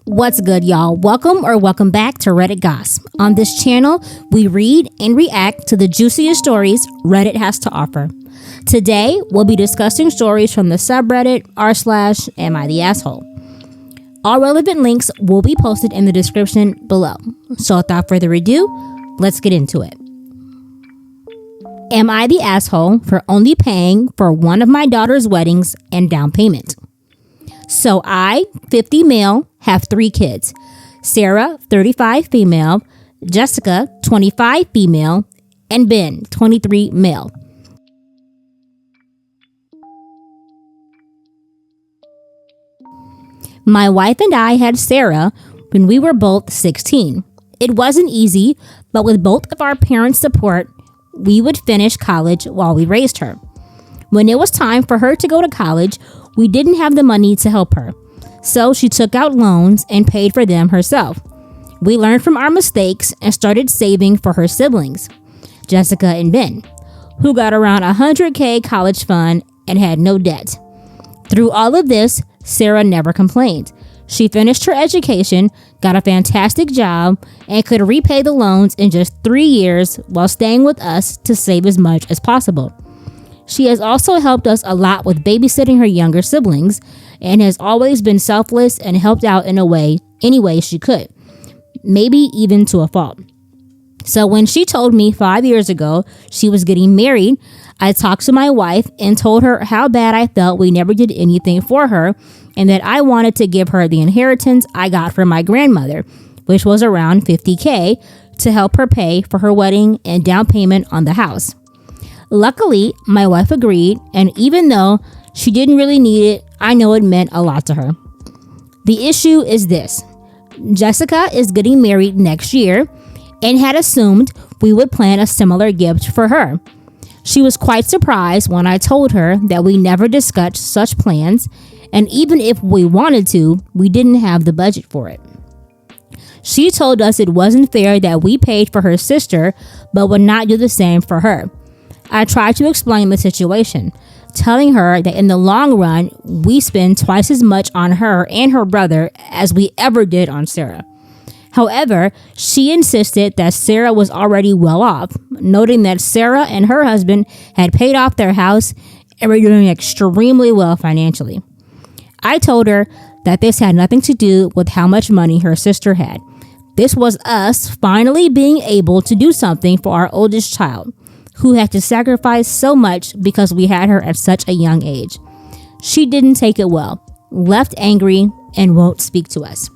What's good, y'all? Welcome back to Redditgoss. On this channel, we read and react to the juiciest stories Reddit has to offer. Today, we'll be discussing stories from the subreddit r/Am I the Asshole. All relevant links will be posted in the description below. So without further ado, let's get into it. Am I the asshole for only paying for one of my daughter's weddings and down payment? So I, 50 male, have 3 kids. Sarah, 35 female, Jessica, 25 female, and Ben, 23 male. My wife and I had Sarah when we were both 16. It wasn't easy, but with both of our parents' support, we would finish college while we raised her. When it was time for her to go to college, we didn't have the money to help her, so she took out loans and paid for them herself. We learned from our mistakes and started saving for her siblings, Jessica and Ben, who got around $100K college fund and had no debt. Through all of this, Sarah never complained. She finished her education, got a fantastic job, and could repay the loans in just 3 years while staying with us to save as much as possible. She has also helped us a lot with babysitting her younger siblings and has always been selfless and helped out in any way she could, maybe even to a fault. So when she told me 5 years ago she was getting married, I talked to my wife and told her how bad I felt we never did anything for her and that I wanted to give her the inheritance I got from my grandmother, which was around $50K, to help her pay for her wedding and down payment on the house. Luckily, my wife agreed, and even though she didn't really need it, I know it meant a lot to her. The issue is this. Jessica is getting married next year and had assumed we would plan a similar gift for her. She was quite surprised when I told her that we never discussed such plans, and even if we wanted to, we didn't have the budget for it. She told us it wasn't fair that we paid for her sister, but would not do the same for her. I tried to explain the situation, telling her that in the long run, we spend twice as much on her and her brother as we ever did on Sarah. However, she insisted that Sarah was already well off, noting that Sarah and her husband had paid off their house and were doing extremely well financially. I told her that this had nothing to do with how much money her sister had. This was us finally being able to do something for our oldest child, who had to sacrifice so much because we had her at such a young age. She didn't take it well, left angry, and won't speak to us.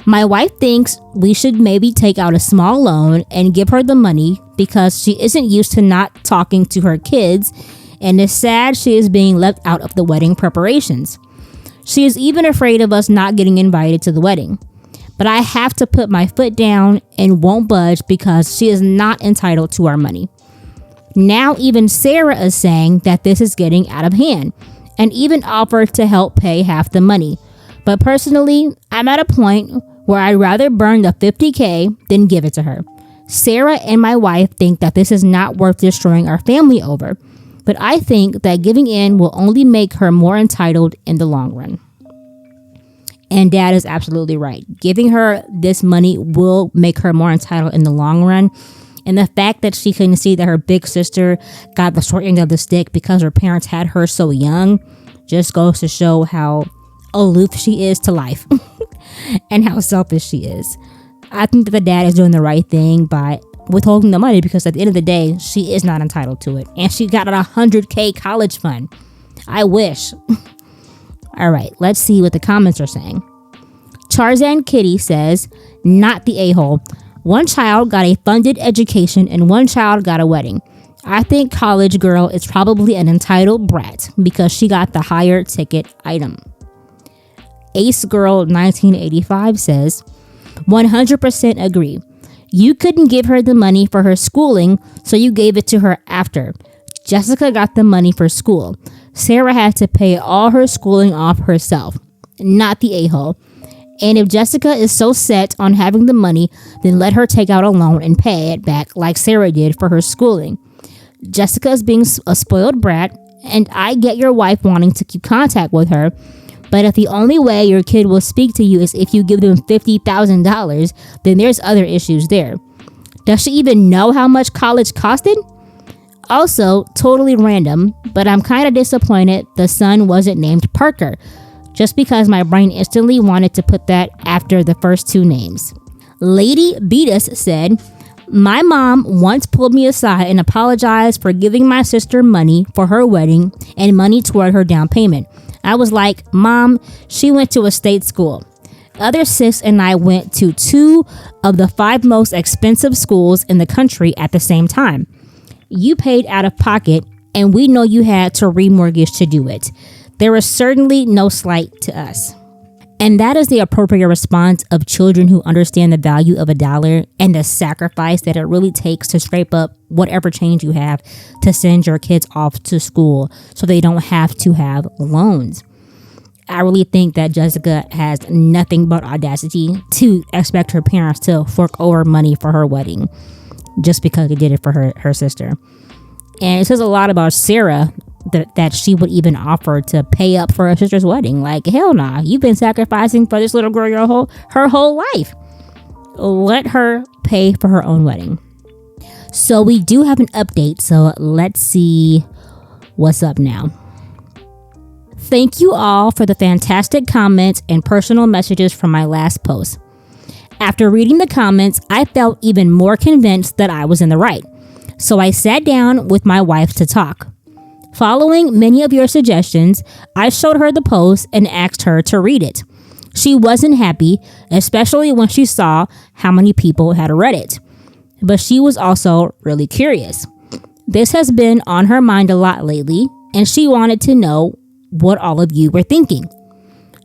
My wife thinks we should maybe take out a small loan and give her the money because she isn't used to not talking to her kids and is sad she is being left out of the wedding preparations. She is even afraid of us not getting invited to the wedding. But I have to put my foot down and won't budge because she is not entitled to our money. Now even Sarah is saying that this is getting out of hand and even offered to help pay half the money. But personally, I'm at a point where I'd rather burn the $50K than give it to her. Sarah and my wife think that this is not worth destroying our family over, but I think that giving in will only make her more entitled in the long run. And Dad is absolutely right. Giving her this money will make her more entitled in the long run. And the fact that she couldn't see that her big sister got the short end of the stick because her parents had her so young just goes to show how aloof she is to life and how selfish she is. I think that the dad is doing the right thing by withholding the money because at the end of the day, she is not entitled to it. And she got a $100K college fund. I wish. All right, let's see what the comments are saying. Tarzan Kitty says, not the a-hole. One child got a funded education and one child got a wedding. I think college girl is probably an entitled brat because she got the higher ticket item. Ace Girl 1985 says, 100% agree. You couldn't give her the money for her schooling, so you gave it to her after. Jessica got the money for school. Sarah had to pay all her schooling off herself, not the a-hole. And if Jessica is so set on having the money, then let her take out a loan and pay it back like Sarah did for her schooling. Jessica is being a spoiled brat, and I get your wife wanting to keep contact with her, But if the only way your kid will speak to you is if you give them $50,000, then there's other issues there. Does she even know how much college costed? Also, totally random, but I'm kind of disappointed the son wasn't named Parker, just because my brain instantly wanted to put that after the first two names. Lady Beatus said, my mom once pulled me aside and apologized for giving my sister money for her wedding and money toward her down payment. I was like, Mom, she went to a state school. Other sis and I went to 2 of the 5 most expensive schools in the country at the same time. You paid out of pocket, and we know you had to remortgage to do it. There is certainly no slight to us. And that is the appropriate response of children who understand the value of $1 and the sacrifice that it really takes to scrape up whatever change you have to send your kids off to school so they don't have to have loans. I really think that Jessica has nothing but audacity to expect her parents to fork over money for her wedding just because they did it for her sister. And it says a lot about Sarah that she would even offer to pay up for her sister's wedding. Like, hell nah, you've been sacrificing for this little girl her whole life. Let her pay for her own wedding. So we do have an update, so let's see what's up now. Thank you all for the fantastic comments and personal messages from my last post. After reading the comments, I felt even more convinced that I was in the right. So I sat down with my wife to talk. Following many of your suggestions, I showed her the post and asked her to read it. She wasn't happy, especially when she saw how many people had read it. But she was also really curious. This has been on her mind a lot lately, and she wanted to know what all of you were thinking.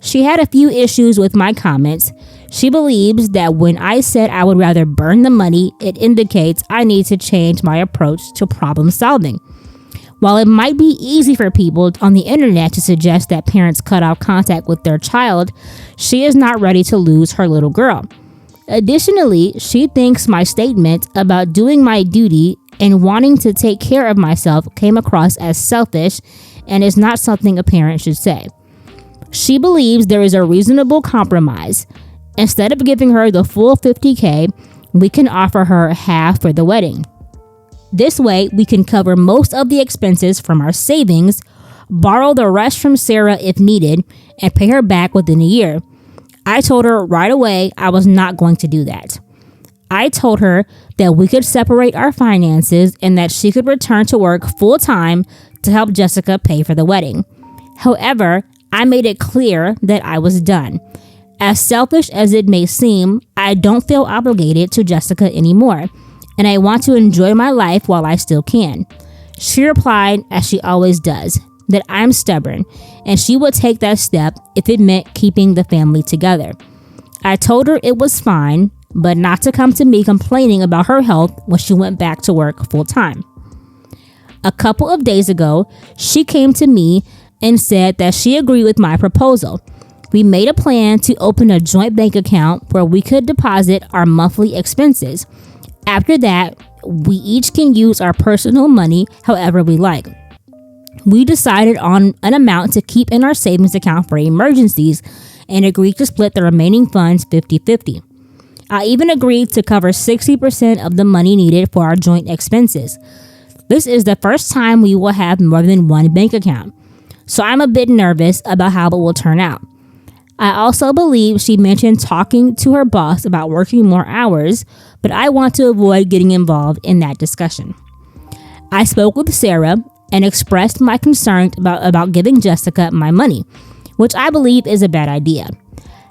She had a few issues with my comments. She believes that when I said I would rather burn the money, it indicates I need to change my approach to problem solving. While it might be easy for people on the internet to suggest that parents cut off contact with their child, she is not ready to lose her little girl. Additionally, she thinks my statement about doing my duty and wanting to take care of myself came across as selfish and is not something a parent should say. She believes there is a reasonable compromise. Instead of giving her the full $50,000, we can offer her half for the wedding. This way, we can cover most of the expenses from our savings, borrow the rest from Sarah if needed, and pay her back within a year. I told her right away I was not going to do that. I told her that we could separate our finances and that she could return to work full-time to help Jessica pay for the wedding. However, I made it clear that I was done. As selfish as it may seem, I don't feel obligated to Jessica anymore, and I want to enjoy my life while I still can. She replied, as she always does, that I'm stubborn, and she would take that step if it meant keeping the family together. I told her it was fine, but not to come to me complaining about her health when she went back to work full-time. A couple of days ago, she came to me and said that she agreed with my proposal. We made a plan to open a joint bank account where we could deposit our monthly expenses. After that, we each can use our personal money however we like. We decided on an amount to keep in our savings account for emergencies and agreed to split the remaining funds 50-50. I even agreed to cover 60% of the money needed for our joint expenses. This is the first time we will have more than one bank account, so I'm a bit nervous about how it will turn out. I also believe she mentioned talking to her boss about working more hours, but I want to avoid getting involved in that discussion. I spoke with Sarah and expressed my concern about giving Jessica my money, which I believe is a bad idea.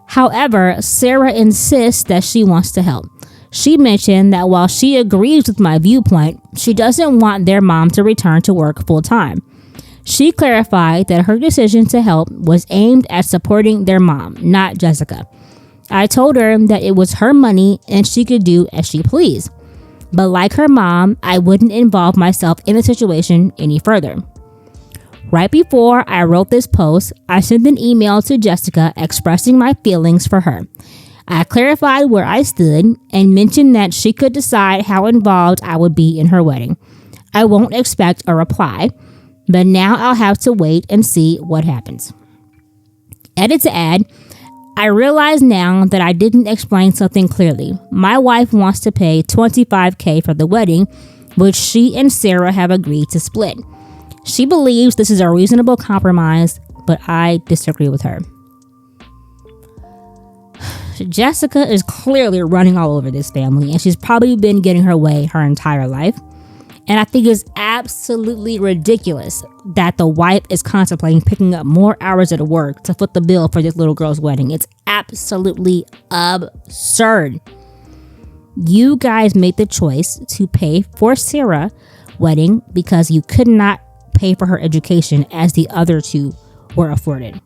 However, Sarah insists that she wants to help. She mentioned that while she agrees with my viewpoint, she doesn't want their mom to return to work full-time. She clarified that her decision to help was aimed at supporting their mom, not Jessica. I told her that it was her money and she could do as she pleased. But like her mom, I wouldn't involve myself in the situation any further. Right before I wrote this post, I sent an email to Jessica expressing my feelings for her. I clarified where I stood and mentioned that she could decide how involved I would be in her wedding. I won't expect a reply, but now I'll have to wait and see what happens. Edit to add, I realize now that I didn't explain something clearly. My wife wants to pay $25,000 for the wedding, which she and Sarah have agreed to split. She believes this is a reasonable compromise, but I disagree with her. Jessica is clearly running all over this family, and she's probably been getting her way her entire life. And I think it's absolutely ridiculous that the wife is contemplating picking up more hours at work to foot the bill for this little girl's wedding. It's absolutely absurd. You guys made the choice to pay for Sarah's wedding because you could not pay for her education as the other two were afforded.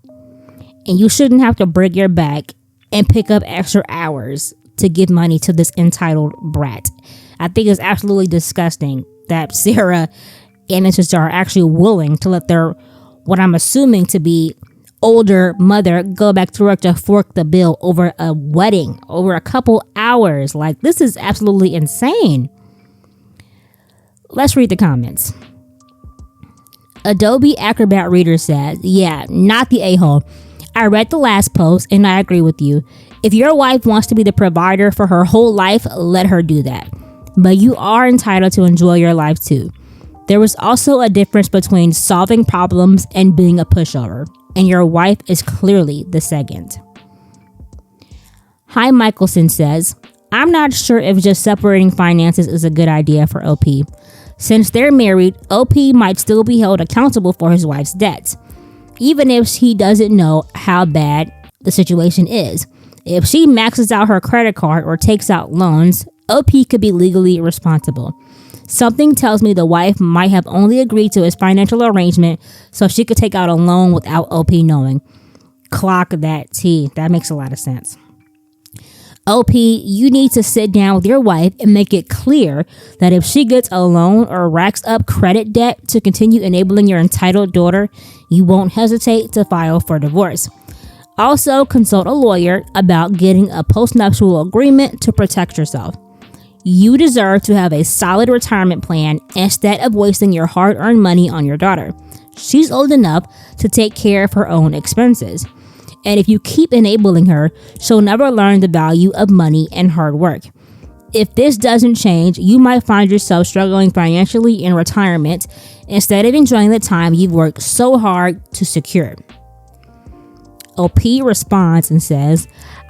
And you shouldn't have to break your back and pick up extra hours to give money to this entitled brat. I think it's absolutely disgusting that Sarah and his sister are actually willing to let their, what I'm assuming to be older mother, go back to work to fork the bill over a wedding, over a couple hours. Like, this is absolutely insane. Let's read the comments. Adobe Acrobat Reader says, yeah, not the a-hole. I read the last post and I agree with you. If your wife wants to be the provider for her whole life, let her do that. But you are entitled to enjoy your life too. There was also a difference between solving problems and being a pushover, and your wife is clearly the second. Hi Michelson says, I'm not sure if just separating finances is a good idea for OP. Since they're married, OP might still be held accountable for his wife's debts, even if he doesn't know how bad the situation is. If she maxes out her credit card or takes out loans, OP could be legally responsible. Something tells me the wife might have only agreed to his financial arrangement so she could take out a loan without OP knowing. Clock that T. That makes a lot of sense. OP, you need to sit down with your wife and make it clear that if she gets a loan or racks up credit debt to continue enabling your entitled daughter, you won't hesitate to file for divorce. Also, consult a lawyer about getting a postnuptial agreement to protect yourself. You deserve to have a solid retirement plan instead of wasting your hard-earned money on your daughter. She's old enough to take care of her own expenses. And if you keep enabling her, she'll never learn the value of money and hard work. If this doesn't change, you might find yourself struggling financially in retirement instead of enjoying the time you've worked so hard to secure. OP responds and says,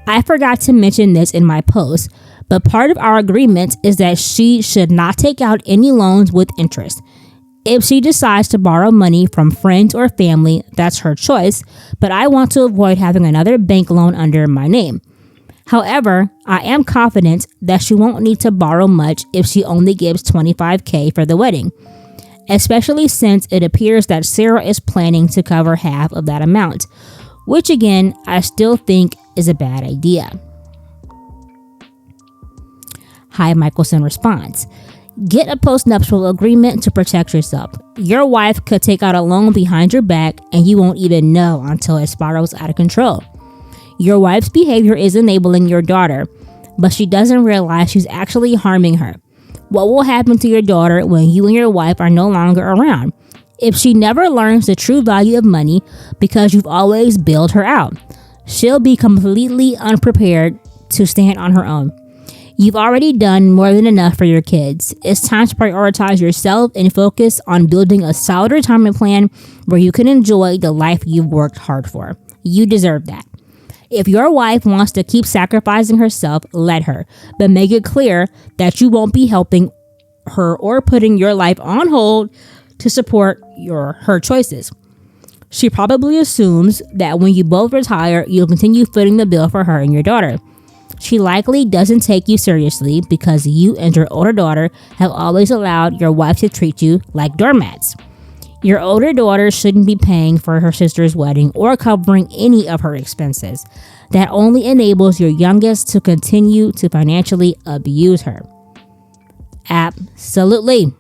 I forgot to mention this in my post, but part of our agreement is that she should not take out any loans with interest. If she decides to borrow money from friends or family, that's her choice, but I want to avoid having another bank loan under my name. However, I am confident that she won't need to borrow much if she only gives $25,000 for the wedding, especially since it appears that Sarah is planning to cover half of that amount, which again, I still think is a bad idea. Hi Michelson responds, get a postnuptial agreement to protect yourself. Your wife could take out a loan behind your back and you won't even know until it spirals out of control. Your wife's behavior is enabling your daughter, but she doesn't realize she's actually harming her. What will happen to your daughter when you and your wife are no longer around? If she never learns the true value of money because you've always bailed her out, she'll be completely unprepared to stand on her own. You've already done more than enough for your kids. It's time to prioritize yourself and focus on building a solid retirement plan where you can enjoy the life you've worked hard for. You deserve that. If your wife wants to keep sacrificing herself, let her, but make it clear that you won't be helping her or putting your life on hold to support her choices. She probably assumes that when you both retire, you'll continue footing the bill for her and your daughter. She likely doesn't take you seriously because you and your older daughter have always allowed your wife to treat you like doormats. Your older daughter shouldn't be paying for her sister's wedding or covering any of her expenses. That only enables your youngest to continue to financially abuse her. Absolutely.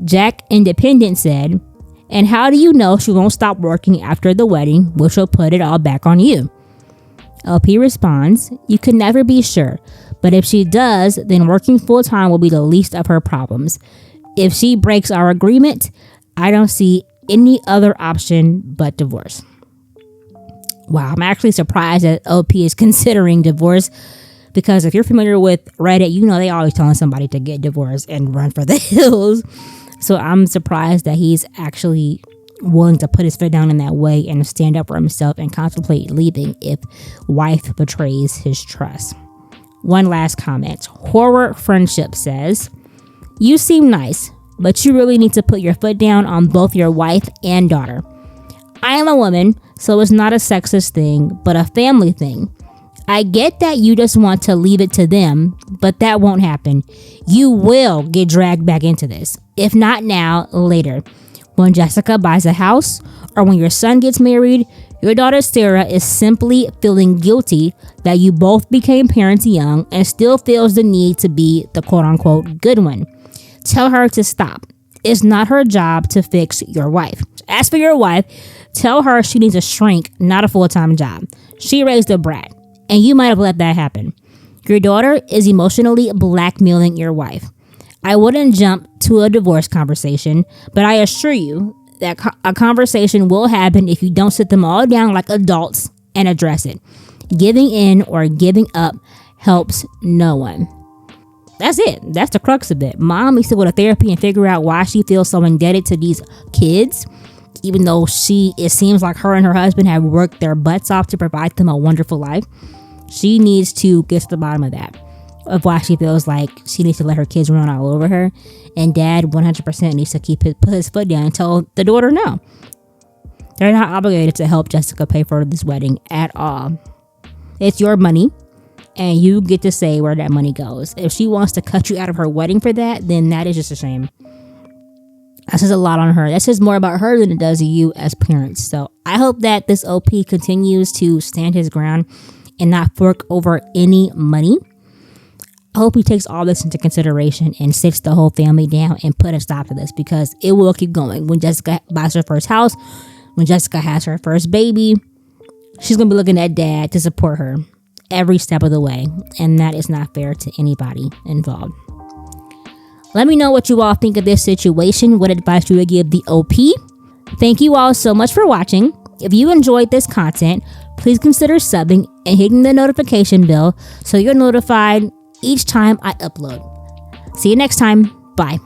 Jack Independent said, and how do you know she won't stop working after the wedding, which will put it all back on you? LP responds, you can never be sure, but if she does, then working full-time will be the least of her problems. If she breaks our agreement, I don't see any other option but divorce. Wow, I'm actually surprised that OP is considering divorce, because if you're familiar with Reddit, you know they always telling somebody to get divorced and run for the hills. So I'm surprised that he's actually willing to put his foot down in that way and stand up for himself and contemplate leaving if wife betrays his trust. One last comment. Horror Friendship says, you seem nice, but you really need to put your foot down on both your wife and daughter. I am a woman, so it's not a sexist thing, but a family thing. I get that you just want to leave it to them, but that won't happen. You will get dragged back into this. If not now, later. When Jessica buys a house or when your son gets married, your daughter Sarah is simply feeling guilty that you both became parents young and still feels the need to be the quote-unquote good one. Tell her to stop. It's not her job to fix your wife. As for your wife, tell her she needs a shrink, not a full-time job. She raised a brat, and you might have let that happen. Your daughter is emotionally blackmailing your wife. I wouldn't jump to a divorce conversation, but I assure you that a conversation will happen if you don't sit them all down like adults and address it. Giving in or giving up helps no one. That's it. That's the crux of it. Mom needs to go to therapy and figure out why she feels so indebted to these kids, even though it seems like her and her husband have worked their butts off to provide them a wonderful life. She needs to get to the bottom of that, of why she feels like she needs to let her kids run all over her, and dad 100% needs to put his foot down and tell the daughter no. They're not obligated to help Jessica pay for this wedding at all. It's your money, and you get to say where that money goes. If she wants to cut you out of her wedding for that, then that is just a shame. That says a lot on her. That says more about her than it does you as parents. So I hope that this OP continues to stand his ground and not fork over any money. I hope he takes all this into consideration and sits the whole family down and put a stop to this, because it will keep going. When Jessica buys her first house, when Jessica has her first baby, she's going to be looking at dad to support her every step of the way. And that is not fair to anybody involved. Let me know what you all think of this situation. What advice you would give the OP? Thank you all so much for watching. If you enjoyed this content, please consider subbing and hitting the notification bell so you're notified each time I upload. See you next time. Bye.